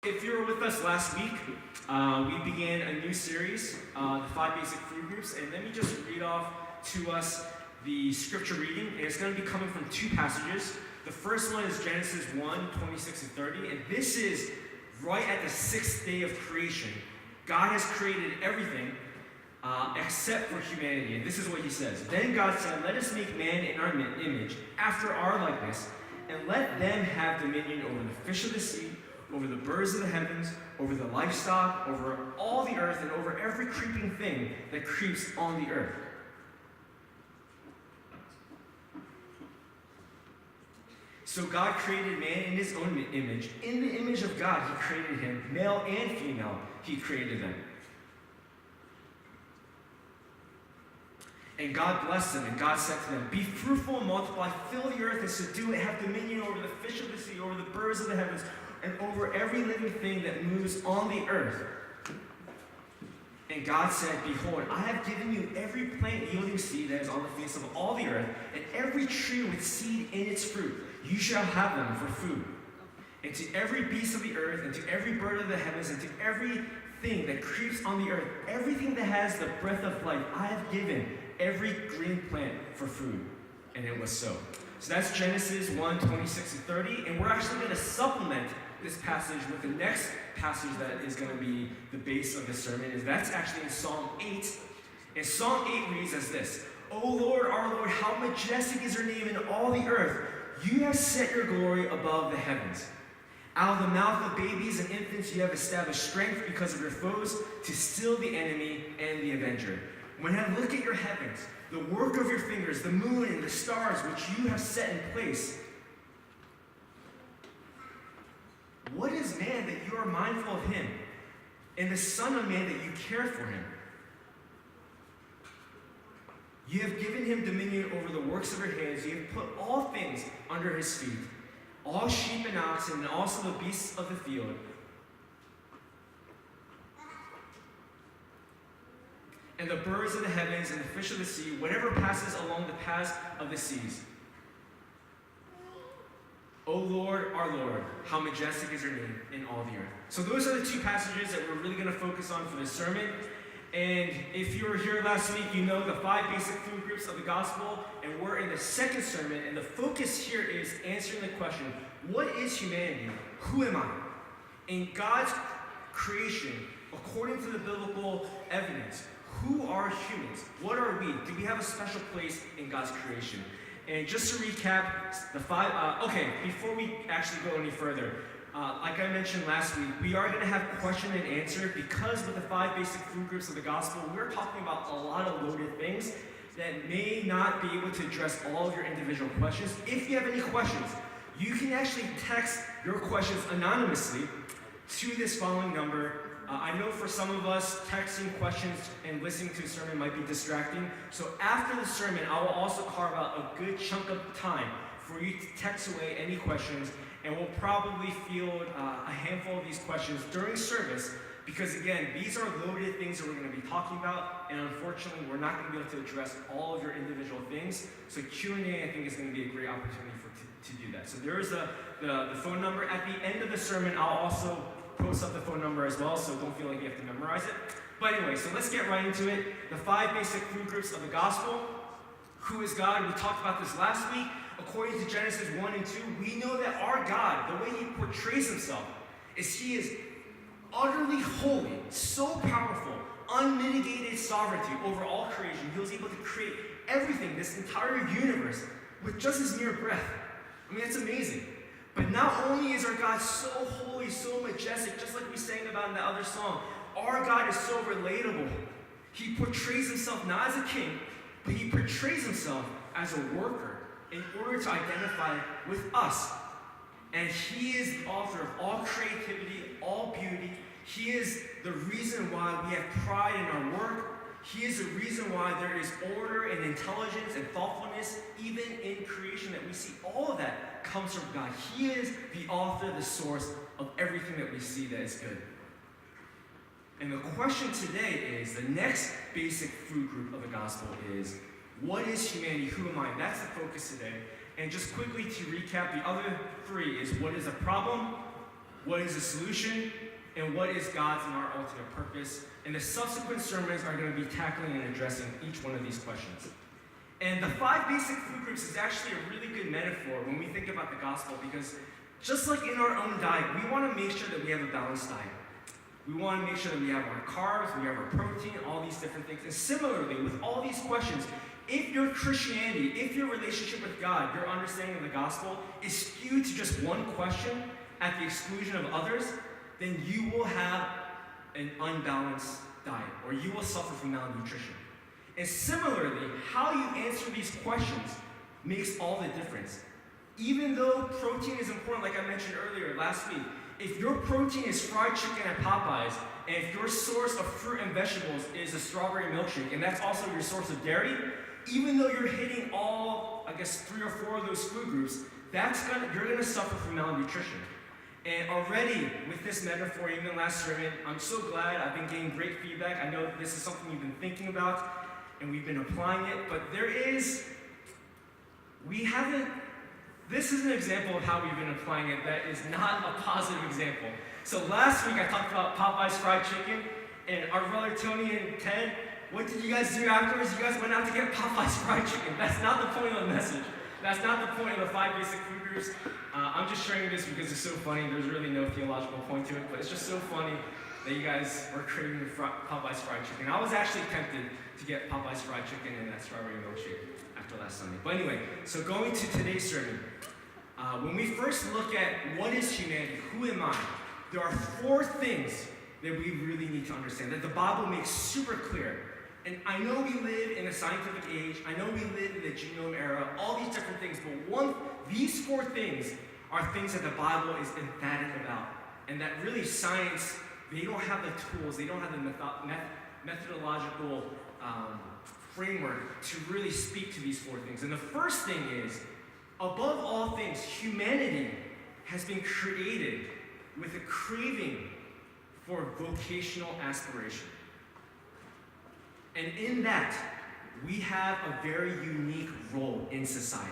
If you were with us last week, we began a new series, the 5 basic food groups, and let me just read off to us the scripture reading, and it's going to be coming from 2 passages. The first one is Genesis 1, 26 and 30, and this is right at the 6th day of creation. God has created everything except for humanity, and this is what he says. Then God said, "Let us make man in our image, after our likeness, and let them have dominion over the fish of the sea, over the birds of the heavens, over the livestock, over all the earth, and over every creeping thing that creeps on the earth." So God created man in his own image. In the image of God, he created him. Male and female, he created them. And God blessed them, and God said to them, "Be fruitful and multiply, fill the earth and subdue it, have dominion over the fish of the sea, over the birds of the heavens, and over every living thing that moves on the earth." And God said, "Behold, I have given you every plant yielding seed that is on the face of all the earth, and every tree with seed in its fruit. You shall have them for food. And to every beast of the earth, and to every bird of the heavens, and to every thing that creeps on the earth, everything that has the breath of life, I have given every green plant for food." And it was so. So that's Genesis 1, 26 and 30. And we're actually going to supplement this passage with the next passage that is going to be the base of the sermon. And that's actually in Psalm 8. And Psalm 8 reads as this: "O Lord, our Lord, how majestic is your name in all the earth. You have set your glory above the heavens. Out of the mouth of babies and infants you have established strength because of your foes, to still the enemy and the avenger. When I look at your heavens, the work of your fingers, the moon and the stars which you have set in place, what is man that you are mindful of him, and the son of man that you care for him? You have given him dominion over the works of your hands. You have put all things under his feet, all sheep and oxen, and also the beasts of the field, and the birds of the heavens, and the fish of the sea, whatever passes along the paths of the seas. O Lord, our Lord, how majestic is your name in all the earth." So those are the 2 passages that we're really going to focus on for this sermon. And if you were here last week, you know the 5 basic food groups of the gospel, and we're in the second sermon, and the focus here is answering the question, what is humanity? Who am I? In God's creation, according to the biblical evidence, who are humans? What are we? Do we have a special place in God's creation? And just to recap, the 5, before we actually go any further, like I mentioned last week, we are going to have question and answer, because with the 5 basic food groups of the gospel, we're talking about a lot of loaded things that may not be able to address all of your individual questions. If you have any questions, you can actually text your questions anonymously to this following number. I know for some of us, texting questions and listening to a sermon might be distracting. So after the sermon, I will also carve out a good chunk of time for you to text away any questions, and we'll probably field a handful of these questions during service, because again, these are loaded things that we're going to be talking about, and unfortunately, we're not going to be able to address all of your individual things. So Q&A, I think, is going to be a great opportunity to do that. So there is the phone number. At the end of the sermon, I'll also post up the phone number as well, so don't feel like you have to memorize it. But anyway, so let's get right into it. The 5 basic food groups of the gospel. Who is God? We talked about this last week. According to Genesis 1 and 2, we know that our God, the way he portrays himself, is he is utterly holy, so powerful, unmitigated sovereignty over all creation. He was able to create everything, this entire universe, with just his mere breath. I mean, that's amazing. But not only is our God so holy, so majestic, just like we sang about in the other song, our God is so relatable. He portrays himself not as a king, but he portrays himself as a worker in order to identify with us. And he is the author of all creativity, all beauty. He is the reason why we have pride in our work. He is the reason why there is order and intelligence and thoughtfulness, even in creation, that we see. All of that comes from God. He is the author, the source of everything that we see that is good. And the question today is, the next basic food group of the gospel is, what is humanity? Who am I? And that's the focus today. And just quickly to recap, the other 3 is, what is a problem? what is the solution, and what is God's and our ultimate purpose. And the subsequent sermons are going to be tackling and addressing each one of these questions. And the 5 basic food groups is actually a really good metaphor when we think about the gospel, because just like in our own diet, we want to make sure that we have a balanced diet. We want to make sure that we have our carbs, we have our protein, all these different things. And similarly, with all these questions, if your Christianity, if your relationship with God, your understanding of the gospel is skewed to just one question at the exclusion of others, then you will have an unbalanced diet, or you will suffer from malnutrition. And similarly, how you answer these questions makes all the difference. Even though protein is important, like I mentioned earlier last week, if your protein is fried chicken at Popeyes, and if your source of fruit and vegetables is a strawberry milkshake, and that's also your source of dairy, even though you're hitting all, 3 or 4 of those food groups, you're gonna suffer from malnutrition. And already, with this metaphor, even last sermon, I'm so glad I've been getting great feedback. I know this is something you've been thinking about, and we've been applying it, but this is an example of how we've been applying it that is not a positive example. So last week, I talked about Popeye's fried chicken, and our brother Tony and Ted, what did you guys do afterwards? You guys went out to get Popeye's fried chicken. That's not the point of the message. That's not the point of the 5 basic food groups. I'm just sharing this because it's so funny. There's really no theological point to it, but it's just so funny that you guys were craving Popeye's fried chicken. I was actually tempted to get Popeye's fried chicken and that strawberry milkshake after last Sunday. But anyway, so going to today's sermon. When we first look at what is humanity, who am I, there are 4 things that we really need to understand, that the Bible makes super clear. And I know we live in a scientific age, I know we live in the genome era, all these different things, but these 4 things are things that the Bible is emphatic about. And that really science, they don't have the tools, they don't have the methodological framework to really speak to these 4 things. And the first thing is, above all things, humanity has been created with a craving for vocational aspiration. And in that, we have a very unique role in society.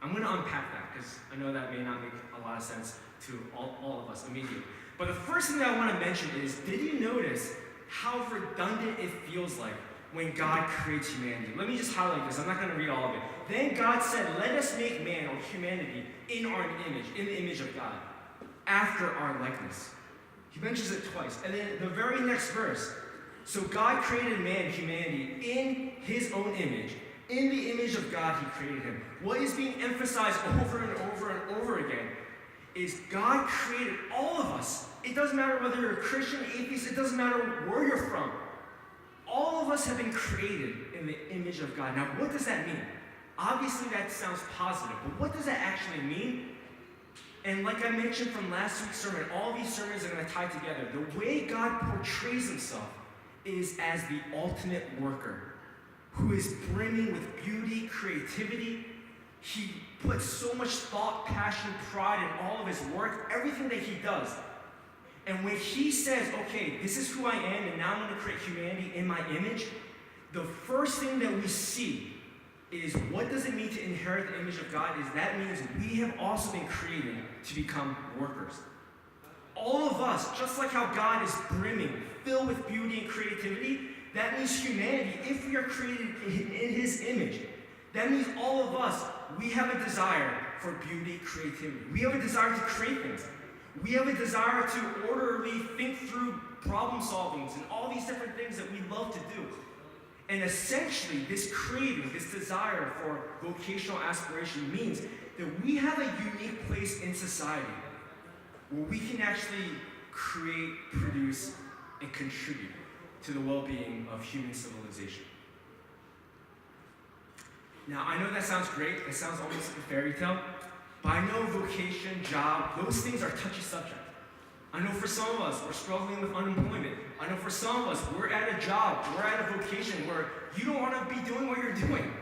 I'm going to unpack that because I know that may not make a lot of sense to all of us immediately. But the first thing that I want to mention is, did you notice how redundant it feels like when God creates humanity? Let me just highlight this. I'm not going to read all of it. Then God said, let us make man, or humanity, in our image, in the image of God, after our likeness. He mentions it twice. And then the very next verse, so God created man, humanity, in his own image. In the image of God, he created him. What is being emphasized over and over and over again is God created all of us. It doesn't matter whether you're a Christian, atheist, it doesn't matter where you're from. All of us have been created in the image of God. Now, what does that mean? Obviously, that sounds positive, but what does that actually mean? And like I mentioned from last week's sermon, all these sermons are going to tie together. The way God portrays himself is as the ultimate worker who is brimming with beauty, creativity. He puts so much thought, passion, pride in all of his work, everything that he does. And when he says, okay, this is who I am, and now I'm going to create humanity in my image, the first thing that we see is, what does it mean to inherit the image of God? Is that means we have also been created to become workers. All of us, just like how God is brimming, filled with beauty and creativity, that means humanity, if we are created in his image, that means all of us, we have a desire for beauty, creativity. We have a desire to create things. We have a desire to orderly think through problem solvings and all these different things that we love to do. And essentially, this craving, this desire for vocational aspiration means that we have a unique place in society where we can actually create, produce, and contribute to the well-being of human civilization. Now, I know that sounds great. It sounds almost like a fairy tale. But I know vocation, job, those things are touchy subject. I know for some of us, we're struggling with unemployment. I know for some of us, we're at a job, we're at a vocation where you don't want to be doing what you're doing.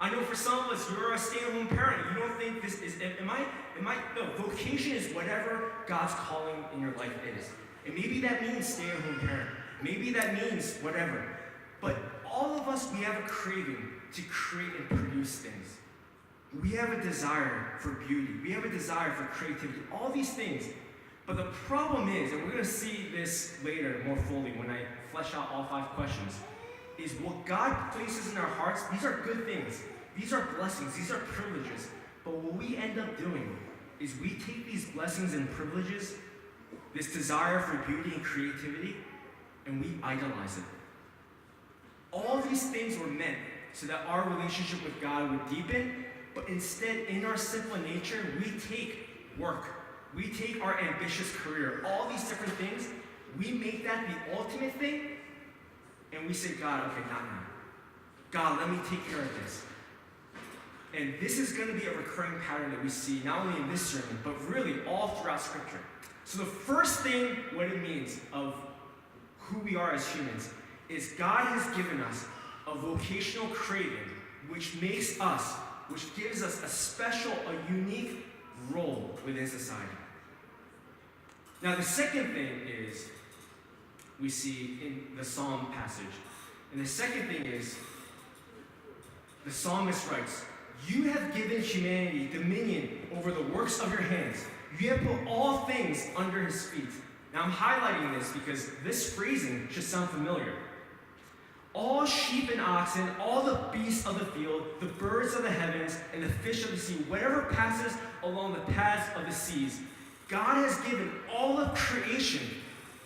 I know for some of us, you're a stay-at-home parent. You don't think this is, no, vocation is whatever God's calling in your life is. And maybe that means stay-at-home parent. Maybe that means whatever. But all of us, we have a craving to create and produce things. We have a desire for beauty. We have a desire for creativity. All these things. But the problem is, and we're going to see this later more fully when I flesh out all 5 questions, is what God places in our hearts, these are good things. These are blessings. These are privileges. But what we end up doing is we take these blessings and privileges, this desire for beauty and creativity, and we idolize it. All these things were meant so that our relationship with God would deepen, but instead, in our sinful nature, we take work. We take our ambitious career, all these different things, we make that the ultimate thing, and we say, God, okay, not now. God, let me take care of this. And this is going to be a recurring pattern that we see, not only in this sermon, but really all throughout Scripture. So the first thing, what it means of who we are as humans, is God has given us a vocational craving, which makes us, which gives us a special, a unique role within society. Now, the second thing is, we see in the Psalm passage, and the second thing is, the psalmist writes, "You have given humanity dominion over the works of your hands. You have put all things under his feet." Now, I'm highlighting this because this phrasing should sound familiar. All sheep and oxen, all the beasts of the field, the birds of the heavens, and the fish of the sea, whatever passes along the paths of the seas, God has given all of creation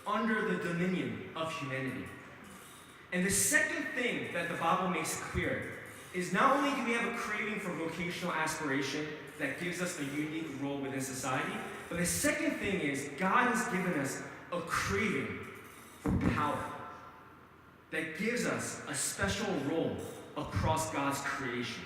under the dominion of humanity. And the second thing that the Bible makes clear is not only do we have a craving for vocational aspiration that gives us a unique role within society, but the second thing is God has given us a craving for power that gives us a special role across God's creation.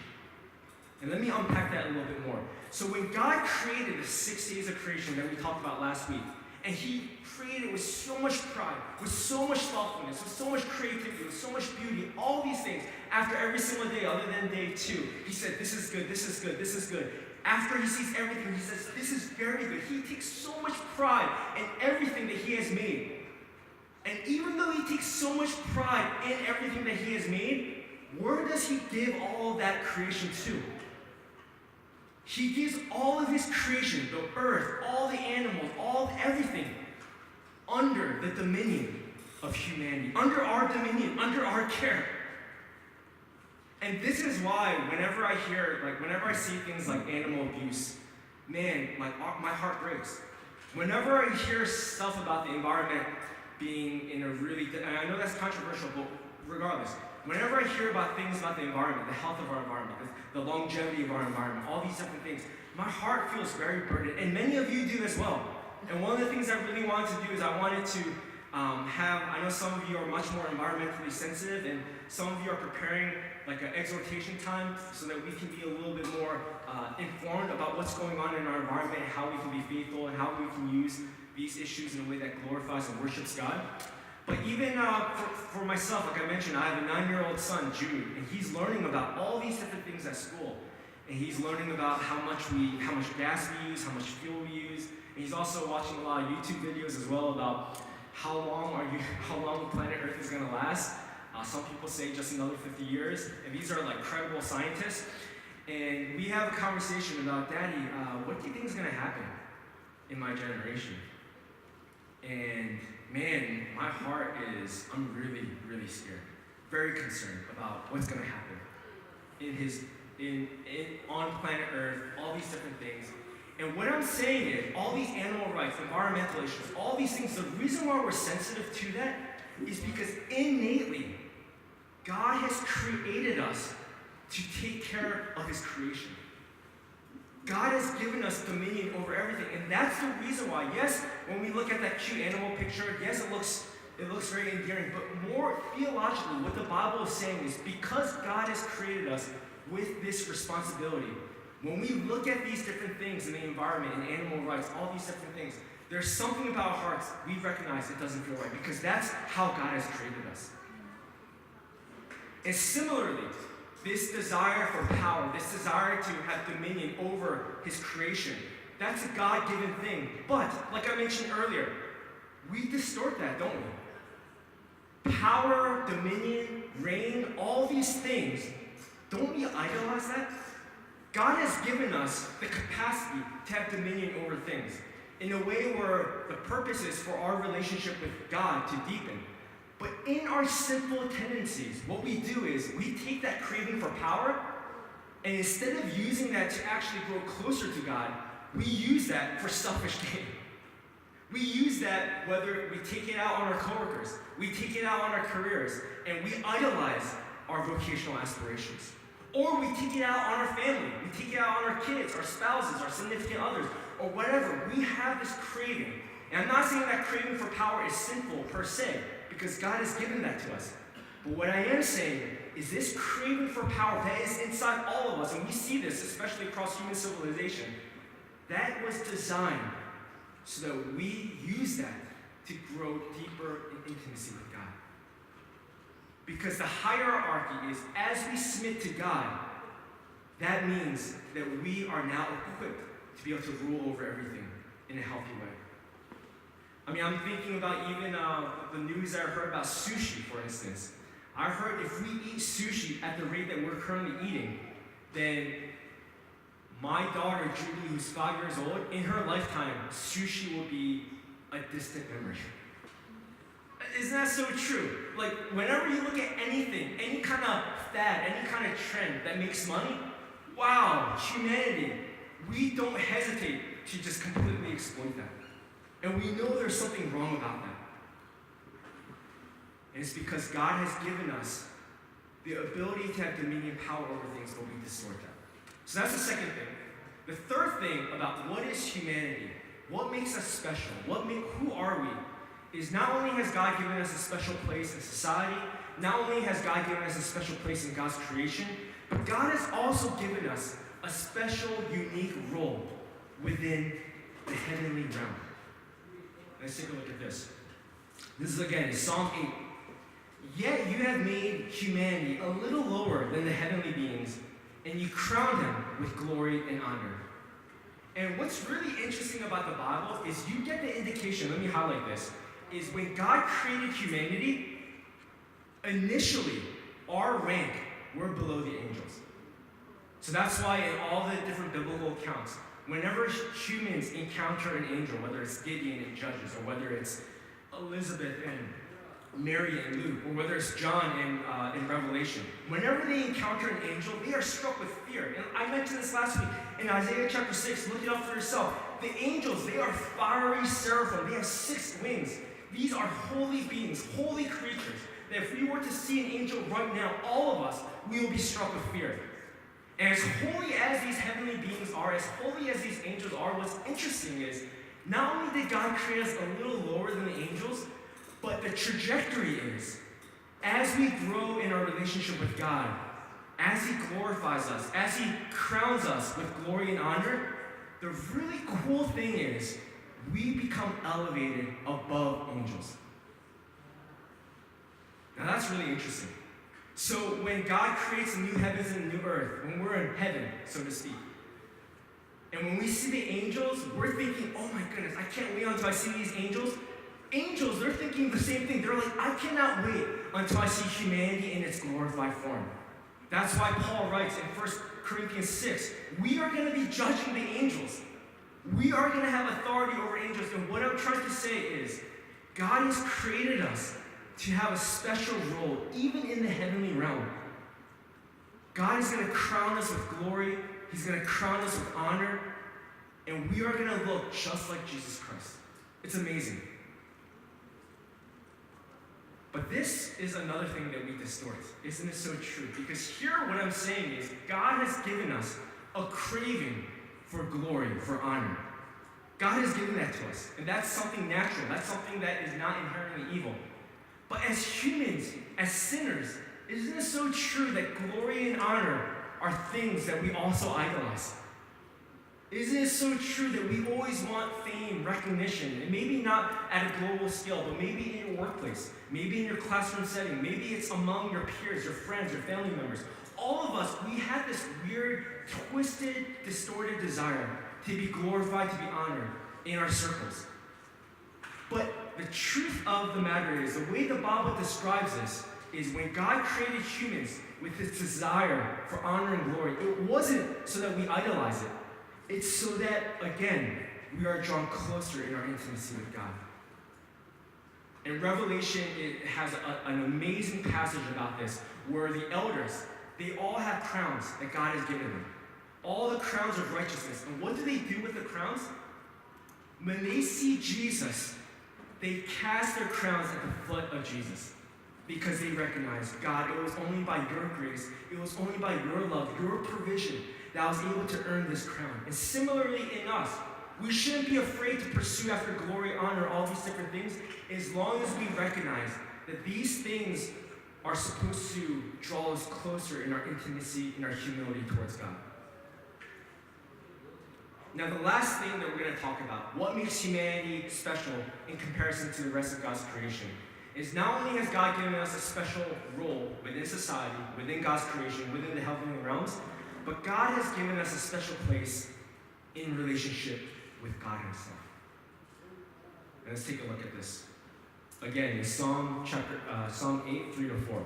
And let me unpack that a little bit more. So when God created the 6 days of creation that we talked about last week, and he created with so much pride, with so much thoughtfulness, with so much creativity, with so much beauty, all these things, after every single day other than day 2, he said, this is good, this is good, this is good. After he sees everything, he says, this is very good. He takes so much pride in everything that he has made. And even though he takes so much pride in everything that he has made, where does he give all of that creation to? He gives all of his creation, the earth, all the animals, everything, under the dominion of humanity, under our dominion, under our care. And this is why whenever I see things like animal abuse, man, my heart breaks. Whenever I hear stuff about the environment being in a really, and I know that's controversial, but regardless, whenever I hear about things about the environment, the health of our environment, the longevity of our environment, all these different things, my heart feels very burdened, and many of you do as well. And one of the things I really wanted to do is I wanted to I know some of you are much more environmentally sensitive, and some of you are preparing like an exhortation time so that we can be a little bit more informed about what's going on in our environment and how we can be faithful and how we can use these issues in a way that glorifies and worships God. But even for myself, like I mentioned, I have a 9-year-old son, Jude, and he's learning about all these different things at school. And he's learning about how much gas we use, how much fuel we use. And he's also watching a lot of YouTube videos as well about how long planet Earth is going to last. Some people say just another 50 years. And these are like credible scientists. And we have a conversation about, Daddy, what do you think is going to happen in my generation? And man, my heart is, I'm really, really scared. Very concerned about what's going to happen on planet Earth, all these different things. And what I'm saying is, all these animal rights, environmental issues, all these things, the reason why we're sensitive to that is because innately, God has created us to take care of his creation. God has given us dominion over everything. And that's the reason why, yes, when we look at that cute animal picture, yes, it looks very endearing, but more theologically, what the Bible is saying is because God has created us with this responsibility, when we look at these different things in the environment, in animal rights, all these different things, there's something about our hearts we recognize it doesn't feel right because that's how God has created us. And similarly, this desire for power, this desire to have dominion over his creation, that's a God-given thing. But, like I mentioned earlier, we distort that, don't we? Power, dominion, reign, all these things, don't we idolize that? God has given us the capacity to have dominion over things. in a way where the purpose is for our relationship with God to deepen. But in our sinful tendencies, what we do is we take that craving for power, and instead of using that to actually grow closer to God, we use that for selfish gain. We use that whether we take it out on our coworkers, we take it out on our careers, and we idolize our vocational aspirations. Or we take it out on our family, we take it out on our kids, our spouses, our significant others, or whatever. We have this craving. And I'm not saying that craving for power is sinful per se, because God has given that to us. But what I am saying is this craving for power that is inside all of us, and we see this especially across human civilization, that was designed so that we use that to grow deeper in intimacy with God. Because the hierarchy is, as we submit to God, that means that we are now equipped to be able to rule over everything in a healthy way. I mean, I'm thinking about even the news that I heard about sushi, for instance. I heard if we eat sushi at the rate that we're currently eating, then my daughter, Julie, who's 5 years old, in her lifetime, sushi will be a distant memory. Isn't that so true? Like, whenever you look at anything, any kind of fad, any kind of trend that makes money, wow, humanity, we don't hesitate to just completely exploit that. And we know there's something wrong about that. And it's because God has given us the ability to have dominion power over things, but we distort that. So that's the second thing. The third thing about what is humanity, what makes us special, who are we, is not only has God given us a special place in society, not only has God given us a special place in God's creation, but God has also given us a special, unique role within the heavenly realm. Let's take a look at this. This is again Psalm 8. Yet you have made humanity a little lower than the heavenly beings, and you crown them with glory and honor. And what's really interesting about the Bible is you get the indication, let me highlight this, is when God created humanity, initially, our rank, we're below the angels. So that's why in all the different biblical accounts, whenever humans encounter an angel, whether it's Gideon in Judges, or whether it's Elizabeth and Mary and Luke, or whether it's John in Revelation, whenever they encounter an angel, they are struck with fear. And I mentioned this last week in Isaiah chapter 6, look it up for yourself. The angels, they are fiery seraphim. They have 6 wings. These are holy beings, holy creatures, that if we were to see an angel right now, all of us, we will be struck with fear. And as holy as these heavenly beings are, as holy as these angels are, what's interesting is, not only did God create us a little lower than the angels, but the trajectory is, as we grow in our relationship with God, as He glorifies us, as He crowns us with glory and honor, the really cool thing is, we become elevated above angels. Now that's really interesting. So when God creates a new heavens and a new earth, when we're in heaven, so to speak, and when we see the angels, we're thinking, oh my goodness, I can't wait until I see these angels. Angels, they're thinking the same thing. They're like, I cannot wait until I see humanity in its glorified form. That's why Paul writes in 1 Corinthians 6, we are going to be judging the angels. We are going to have authority over angels. And what I'm trying to say is, God has created us to have a special role, even in the heavenly realm. God is going to crown us with glory. He's going to crown us with honor. And we are going to look just like Jesus Christ. It's amazing. But this is another thing that we distort. Isn't it so true? Because here what I'm saying is God has given us a craving for glory, for honor. God has given that to us. And that's something natural. That's something that is not inherently evil. But as humans, as sinners, isn't it so true that glory and honor are things that we also idolize? Isn't it so true that we always want fame, recognition, and maybe not at a global scale, but maybe in your workplace, maybe in your classroom setting, maybe it's among your peers, your friends, your family members. All of us, we have this weird, twisted, distorted desire to be glorified, to be honored in our circles. But the truth of the matter is, the way the Bible describes this is when God created humans with this desire for honor and glory, it wasn't so that we idolize it. It's so that, again, we are drawn closer in our intimacy with God. In Revelation, it has an amazing passage about this, where the elders, they all have crowns that God has given them. All the crowns of righteousness. And what do they do with the crowns? When they see Jesus, they cast their crowns at the foot of Jesus, because they recognize, God, it was only by your grace, it was only by your love, your provision, that I was able to earn this crown. And similarly in us, we shouldn't be afraid to pursue after glory, honor, all these different things, as long as we recognize that these things are supposed to draw us closer in our intimacy, in our humility towards God. Now, the last thing that we're going to talk about, what makes humanity special in comparison to the rest of God's creation, is not only has God given us a special role within society, within God's creation, within the heavenly realms, but God has given us a special place in relationship with God Himself. And let's take a look at this. Again, in Psalm 8, 3-4.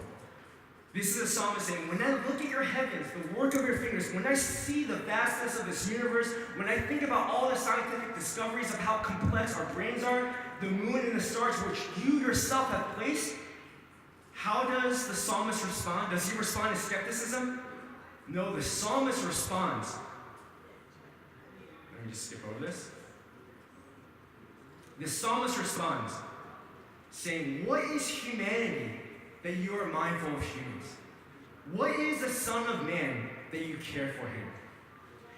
This is a psalmist saying, when I look at your heavens, the work of your fingers, when I see the vastness of this universe, when I think about all the scientific discoveries of how complex our brains are, the moon and the stars which you yourself have placed, how does the psalmist respond? Does he respond in skepticism? No, the psalmist responds. Let me just skip over this. The psalmist responds, saying, what is humanity that you are mindful of humans? What is the Son of Man that you care for him?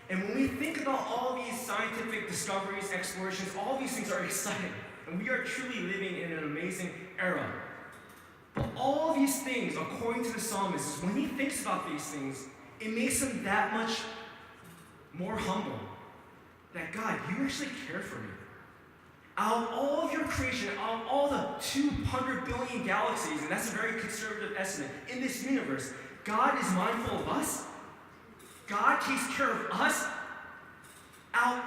And when we think about all these scientific discoveries, explorations, all these things are exciting. And we are truly living in an amazing era. But all these things, according to the psalmist, when he thinks about these things, it makes him that much more humble. That God, you actually care for me. Out of all of your creation, out of all the 200 billion galaxies, and that's a very conservative estimate, in this universe, God is mindful of us. God takes care of us. Out of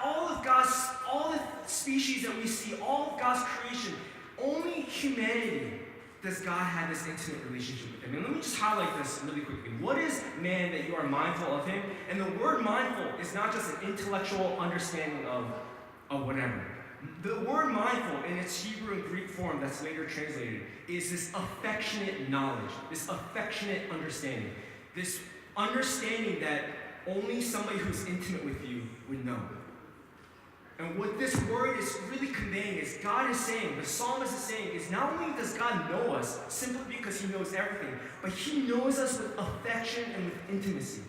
all the species that we see, all of God's creation, only humanity does God have this intimate relationship with him. And let me just highlight this really quickly. What is man that you are mindful of him? And the word mindful is not just an intellectual understanding of whatever. The word mindful in its Hebrew and Greek form that's later translated is this affectionate knowledge, this affectionate understanding, this understanding that only somebody who's intimate with you would know. And what this word is really conveying is God is saying, the psalmist is saying, is not only does God know us simply because he knows everything, but he knows us with affection and with intimacy.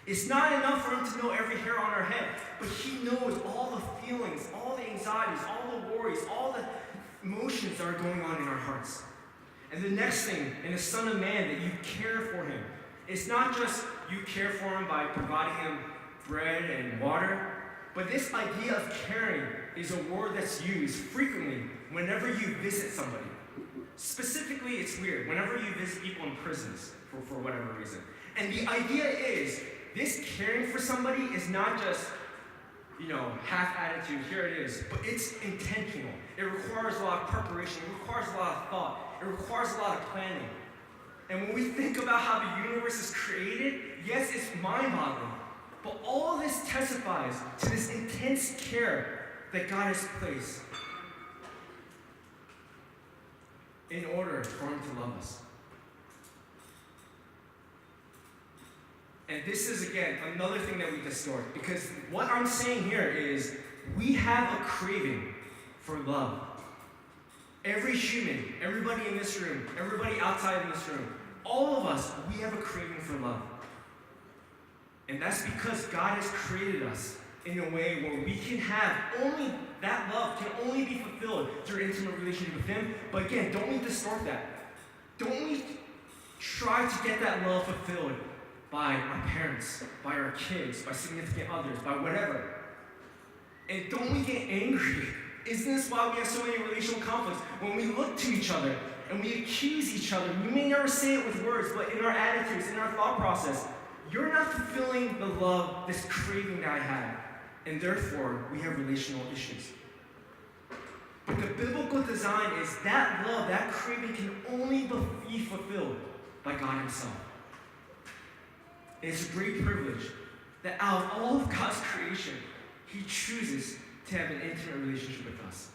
It's not enough for him to know every hair on our head, but he knows all the feelings, all the anxieties, all the worries, all the emotions that are going on in our hearts. And the next thing, in the Son of Man, that you care for him. It's not just you care for him by providing him bread and water, but this idea of caring is a word that's used frequently whenever you visit somebody. Specifically, it's weird, whenever you visit people in prisons, for whatever reason. And the idea is, this caring for somebody is not just, half attitude, here it is, but it's intentional. It requires a lot of preparation, it requires a lot of thought, it requires a lot of planning. And when we think about how the universe is created, yes, it's mind-boggling, but all this testifies to this intense care that God has placed in order for him to love us. And this is, again, another thing that we distort. Because what I'm saying here is we have a craving for love. Every human, everybody in this room, everybody outside in this room, all of us, we have a craving for love. And that's because God has created us in a way where we can have only, that love can only be fulfilled through an intimate relationship with him. But again, don't we distort that? Don't we try to get that love fulfilled by our parents, by our kids, by significant others, by whatever? And don't we get angry? Isn't this why we have so many relational conflicts? When we look to each other and we accuse each other, we may never say it with words, but in our attitudes, in our thought process, you're not fulfilling the love, this craving that I have. And therefore, we have relational issues. But the biblical design is that love, that craving can only be fulfilled by God himself. And it's a great privilege that out of all of God's creation, he chooses to have an intimate relationship with us.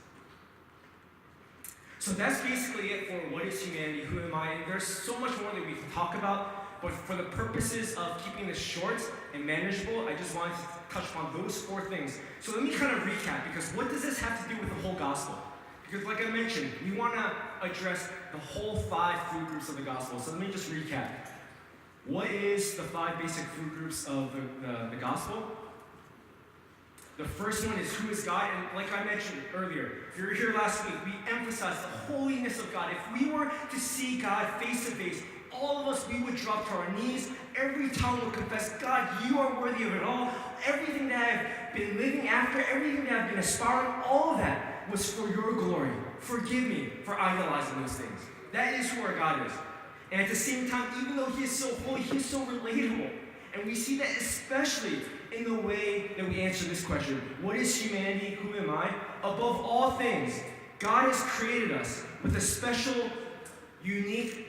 So that's basically it for what is humanity, who am I? And there's so much more that we can talk about, but for the purposes of keeping this short and manageable, I just wanted to touch upon those 4 things. So let me kind of recap, because what does this have to do with the whole gospel? Because like I mentioned, we want to address the whole 5 food groups of the gospel. So let me just recap. What is the 5 basic food groups of the gospel? The first one is who is God, and like I mentioned earlier, if you were here last week, we emphasized the holiness of God. If we were to see God face to face, all of us, we would drop to our knees. Every tongue would confess, God, you are worthy of it all. Everything that I've been living after, everything that I've been aspiring, all of that was for your glory. Forgive me for idolizing those things. That is who our God is. And at the same time, even though he is so holy, he is so relatable. And we see that especially in the way that we answer this question. What is humanity? Who am I? Above all things, God has created us with a special, unique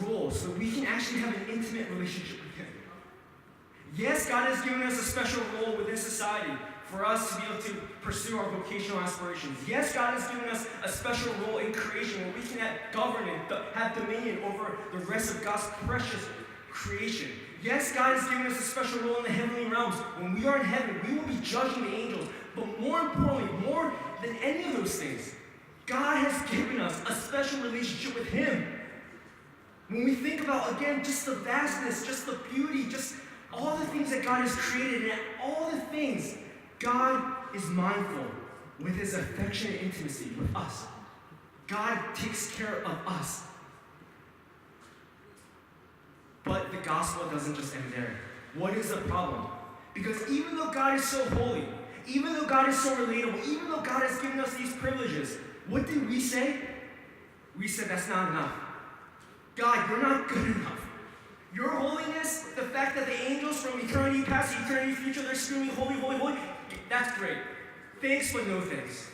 role so we can actually have an intimate relationship with him. Yes, God has given us a special role within society for us to be able to pursue our vocational aspirations. Yes, God has given us a special role in creation where we can govern and have dominion over the rest of God's precious creation. Yes, God has given us a special role in the heavenly realms. When we are in heaven, we will be judging the angels. But more importantly, more than any of those things, God has given us a special relationship with him. When we think about, again, just the vastness, just the beauty, just all the things that God has created, and all the things, God is mindful with his affectionate intimacy with us. God takes care of us. But the gospel doesn't just end there. What is the problem? Because even though God is so holy, even though God is so relatable, even though God has given us these privileges, what did we say? We said that's not enough. God, you're not good enough. Your holiness, the fact that the angels from eternity past to eternity future, they're screaming, holy, holy, holy, that's great. Thanks, but no thanks.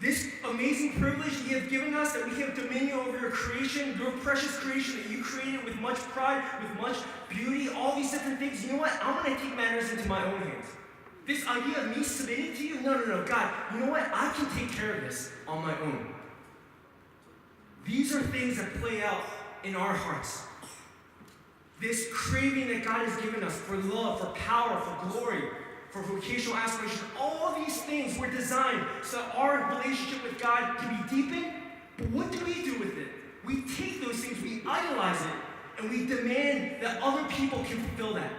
This amazing privilege that you have given us, that we have dominion over your creation, your precious creation that you created with much pride, with much beauty, all these different things. You know what? I'm going to take matters into my own hands. This idea of me submitting to you, no, God, you know what? I can take care of this on my own. These are things that play out in our hearts. This craving that God has given us for love, for power, for glory, for vocational aspiration, all these things were designed so that our relationship with God can be deepened. But what do we do with it? We take those things, we idolize it, and we demand that other people can fulfill that.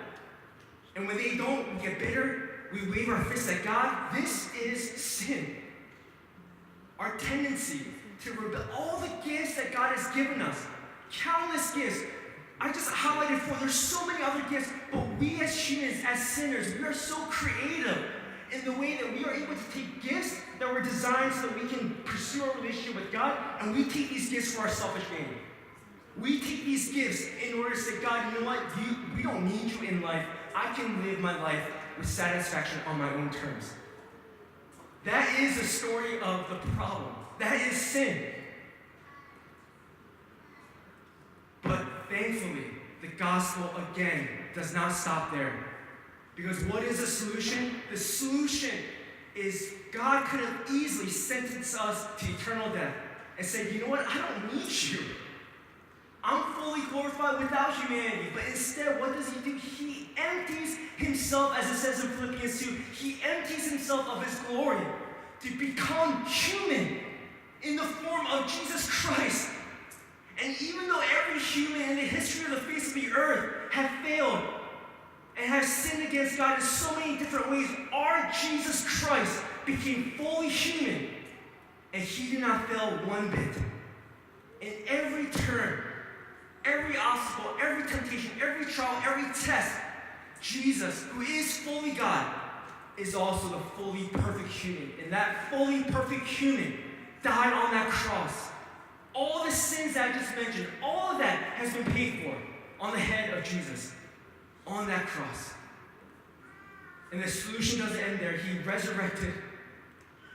And when they don't, we get bitter, we wave our fists at God. This is sin. Our tendency to rebel, all the gifts that God has given us, countless gifts. I just highlighted 4. There's so many other gifts, but we as humans, as sinners, we are so creative in the way that we are able to take gifts that were designed so that we can pursue our relationship with God, and we take these gifts for our selfish gain. We take these gifts in order to say, God, you know what? We don't need you in life. I can live my life with satisfaction on my own terms. That is the story of the problem. That is sin. But thankfully, the gospel, again, does not stop there. Because what is the solution? The solution is God could have easily sentenced us to eternal death and said, you know what? I don't need you. I'm fully glorified without humanity. But instead, what does he do? He empties himself, as it says in Philippians 2, he empties himself of his glory to become human in the form of Jesus Christ. And even though every human in the history of the face of the earth have failed and have sinned against God in so many different ways, our Jesus Christ became fully human, and he did not fail one bit. In every turn, every obstacle, every temptation, every trial, every test, Jesus, who is fully God, is also the fully perfect human. And that fully perfect human died on that cross. All the sins that I just mentioned, all of that has been paid for on the head of Jesus, on that cross. And the solution doesn't end there. He resurrected.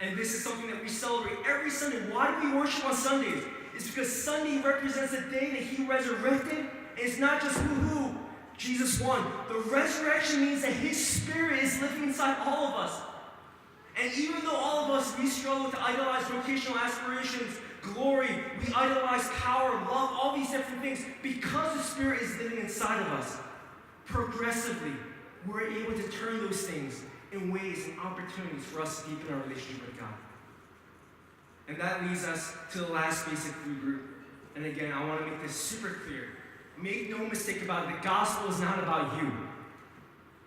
And this is something that we celebrate every Sunday. Why do we worship on Sundays? It's because Sunday represents the day that he resurrected. And it's not just woo-hoo, Jesus won. The resurrection means that his spirit is living inside all of us. And even though all of us, we struggle to idolize vocational aspirations, glory, we idolize power, love, all these different things, because the Spirit is living inside of us, progressively, we're able to turn those things in ways and opportunities for us to deepen our relationship with God. And that leads us to the last basic food group. And again, I want to make this super clear. Make no mistake about it, the gospel is not about you.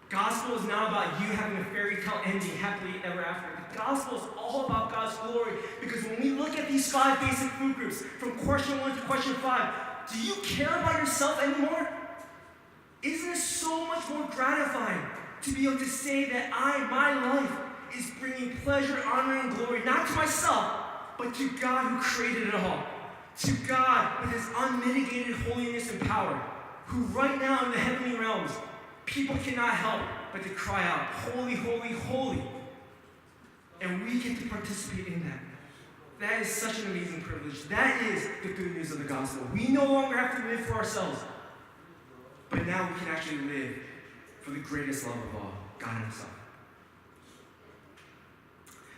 Gospel is not about you having a fairy tale ending happily ever after. The gospel is all about God's glory. Because when we look at these 5 basic food groups, from question 1 to question 5, do you care about yourself anymore? Isn't it so much more gratifying to be able to say that my life is bringing pleasure, honor, and glory, not to myself, but to God who created it all. To God with his unmitigated holiness and power, who right now in the heavenly realms, people cannot help but to cry out, holy, holy, holy. And we get to participate in that. That is such an amazing privilege. That is the good news of the gospel. We no longer have to live for ourselves, but now we can actually live for the greatest love of all, God himself.